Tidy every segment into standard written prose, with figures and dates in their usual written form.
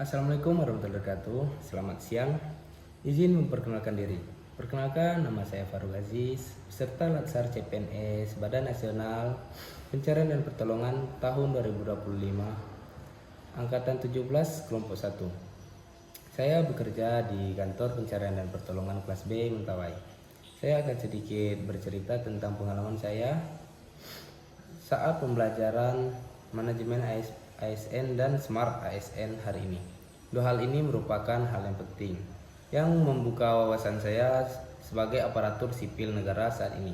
Assalamualaikum warahmatullahi wabarakatuh. Selamat siang. Izin memperkenalkan diri. Perkenalkan, nama saya Faruk Aziz, peserta Latsar CPNS Badan Nasional Pencarian dan Pertolongan tahun 2025, angkatan 17 kelompok 1. Saya bekerja di kantor pencarian dan pertolongan kelas B Mentawai. Saya akan sedikit bercerita tentang pengalaman saya saat pembelajaran manajemen ASN dan Smart ASN hari ini. Dua hal ini merupakan hal yang penting yang membuka wawasan saya sebagai aparatur sipil negara saat ini.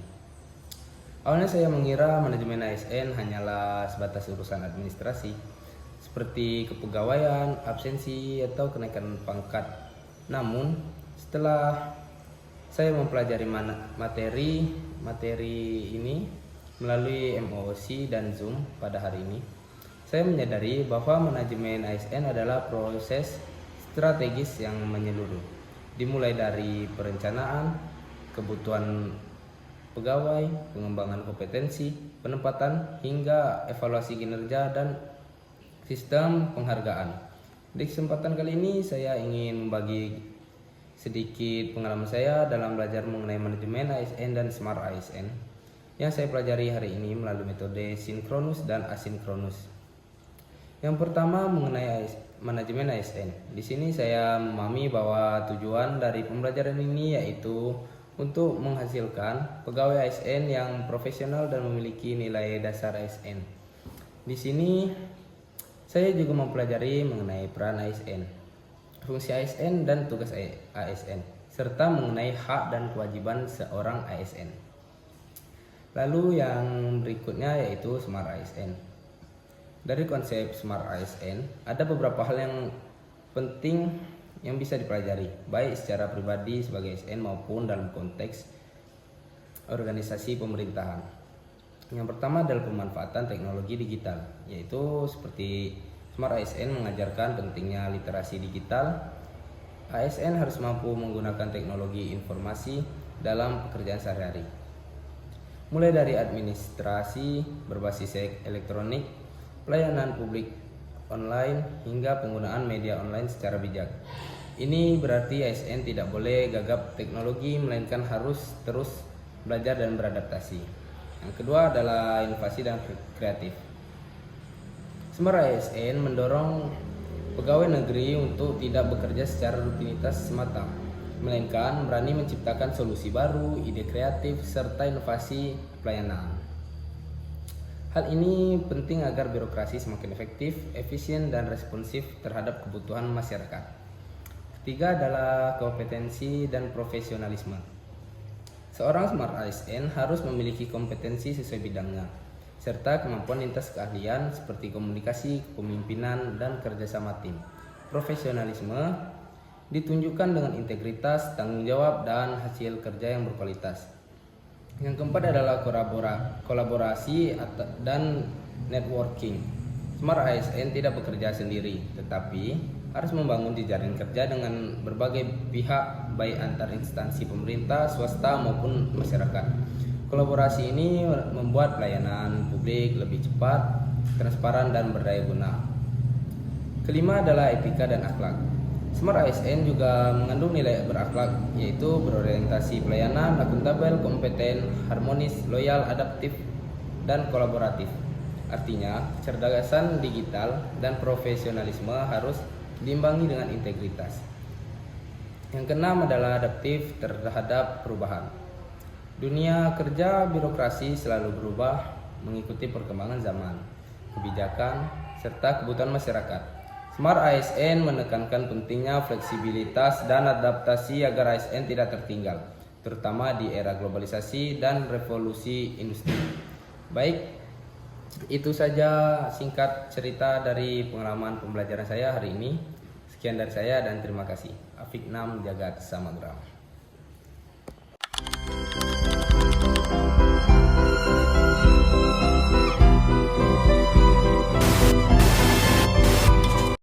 Awalnya saya mengira manajemen ASN hanyalah sebatas urusan administrasi seperti kepegawaian, absensi, atau kenaikan pangkat. Namun, setelah saya mempelajari materi ini melalui MOOC dan Zoom pada hari ini, saya menyadari bahwa manajemen ASN adalah proses strategis yang menyeluruh, dimulai dari perencanaan, kebutuhan pegawai, pengembangan kompetensi, penempatan, hingga evaluasi kinerja dan sistem penghargaan. Di kesempatan kali ini saya ingin membagi sedikit pengalaman saya dalam belajar mengenai manajemen ASN dan Smart ASN yang saya pelajari hari ini melalui metode sinkronus dan asinkronus. Yang pertama mengenai manajemen ASN. Di sini saya memahami bahwa tujuan dari pembelajaran ini yaitu untuk menghasilkan pegawai ASN yang profesional dan memiliki nilai dasar ASN. Di sini saya juga mempelajari mengenai peran ASN, fungsi ASN dan tugas ASN, serta mengenai hak dan kewajiban seorang ASN. Lalu yang berikutnya yaitu Smart ASN. Dari konsep Smart ASN, ada beberapa hal yang penting yang bisa dipelajari, baik secara pribadi sebagai ASN maupun dalam konteks organisasi pemerintahan. Yang pertama adalah pemanfaatan teknologi digital, yaitu seperti Smart ASN mengajarkan pentingnya literasi digital. ASN harus mampu menggunakan teknologi informasi dalam pekerjaan sehari-hari, mulai dari administrasi berbasis elektronik, pelayanan publik online, hingga penggunaan media online secara bijak. Ini berarti ASN tidak boleh gagap teknologi, melainkan harus terus belajar dan beradaptasi. Yang kedua adalah inovasi dan kreatif. Smart ASN mendorong pegawai negeri untuk tidak bekerja secara rutinitas semata, melainkan berani menciptakan solusi baru, ide kreatif, serta inovasi pelayanan. Hal ini penting agar birokrasi semakin efektif, efisien, dan responsif terhadap kebutuhan masyarakat. Ketiga adalah kompetensi dan profesionalisme. Seorang Smart ASN harus memiliki kompetensi sesuai bidangnya, serta kemampuan lintas keahlian seperti komunikasi, kepemimpinan, dan kerjasama tim. Profesionalisme ditunjukkan dengan integritas, tanggung jawab, dan hasil kerja yang berkualitas. Yang keempat adalah kolaborasi dan networking. Smart ASN tidak bekerja sendiri, tetapi harus membangun jejaring kerja dengan berbagai pihak, baik antar instansi pemerintah, swasta, maupun masyarakat. Kolaborasi ini membuat pelayanan publik lebih cepat, transparan, dan berdaya guna. Kelima adalah etika dan akhlak. Smart ASN juga mengandung nilai berakhlak, yaitu berorientasi pelayanan, akuntabel, kompeten, harmonis, loyal, adaptif, dan kolaboratif. Artinya, kecerdasan digital dan profesionalisme harus diimbangi dengan integritas. Yang keenam adalah adaptif terhadap perubahan. Dunia kerja birokrasi selalu berubah mengikuti perkembangan zaman, kebijakan, serta kebutuhan masyarakat. Smart ASN menekankan pentingnya fleksibilitas dan adaptasi agar ASN tidak tertinggal, terutama di era globalisasi dan revolusi industri. Baik, itu saja singkat cerita dari pengalaman pembelajaran saya hari ini. Sekian dari saya dan terima kasih. Afik Nam Jagat Samagram.